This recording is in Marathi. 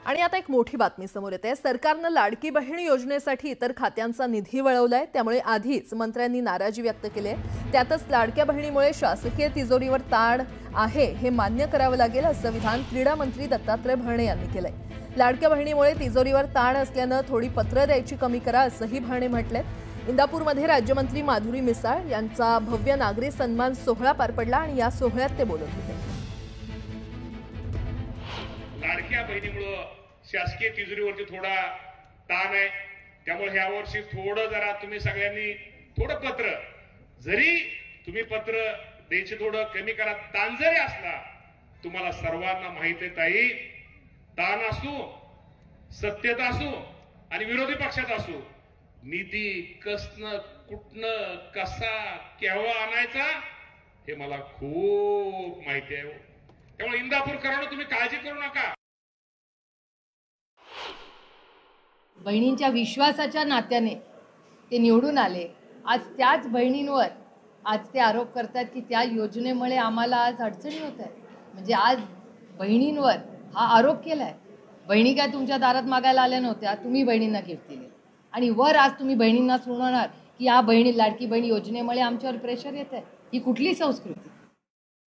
आणि आता एक मोठी बातमी समोर येते। सरकारने लाडकी बहीण योजनेसाठी इतर खात्यांचा निधी वळवलाय, त्यामुळे आधीच मंत्र्यांनी नाराजी व्यक्त केली आहे। त्यातच लाडक्या बहिणीमुळे शासकीय तिजोरीवर ताण आहे हे मान्य करावं लागेल असं विधान क्रीडा मंत्री दत्तात्रय भरणे यांनी केलंय। लाडक्या बहिणीमुळे तिजोरीवर ताण असल्याने थोडी पत्र द्यायची कमी करा असंही भरणे म्हटलंय। इंदापूरमध्ये राज्यमंत्री माधुरी मिसाळ यांचा भव्य नागरी सन्मान सोहळा पार पडला आणि या सोहळ्यात ते बोलत होते। लाडक्या बहिणीमुळे शासकीय तिजोरीवरती थोडा ताण आहे, त्यामुळे ह्या वर्षी थोडं जरा तुम्ही सगळ्यांनी थोडं पत्र, जरी तुम्ही पत्र द्यायचे थोडं कमी करा। ताण जरी असला, तुम्हाला सर्वांना माहिती आहे ताई, ताण असू, सत्यता असू आणि विरोधी पक्षात असू, निधी कसनं कुठनं कसा केव्हा आणायचा हे मला खूप माहिती आहे। त्यामुळे इंदापूरकरांनो तुम्ही काळजी करू नका। बहिणींच्या विश्वासाच्या नात्याने ते निवडून आले। आज त्याच बहिणींवर आज ते आरोप करतात की त्या योजनेमुळे आम्हाला आज अडचणी होत आहेत। म्हणजे आज बहिणींवर हा आरोप केलाय। बहिणी काय तुमच्या दारात मागायला आल्या नव्हत्या, तुम्ही बहिणींना गिफ्ट दिले आणि वर आज तुम्ही बहिणींना सुनावणार की या बहिणी लाडकी बहीण योजनेमुळे आमच्यावर प्रेशर येत आहे। ही कुठली संस्कृती?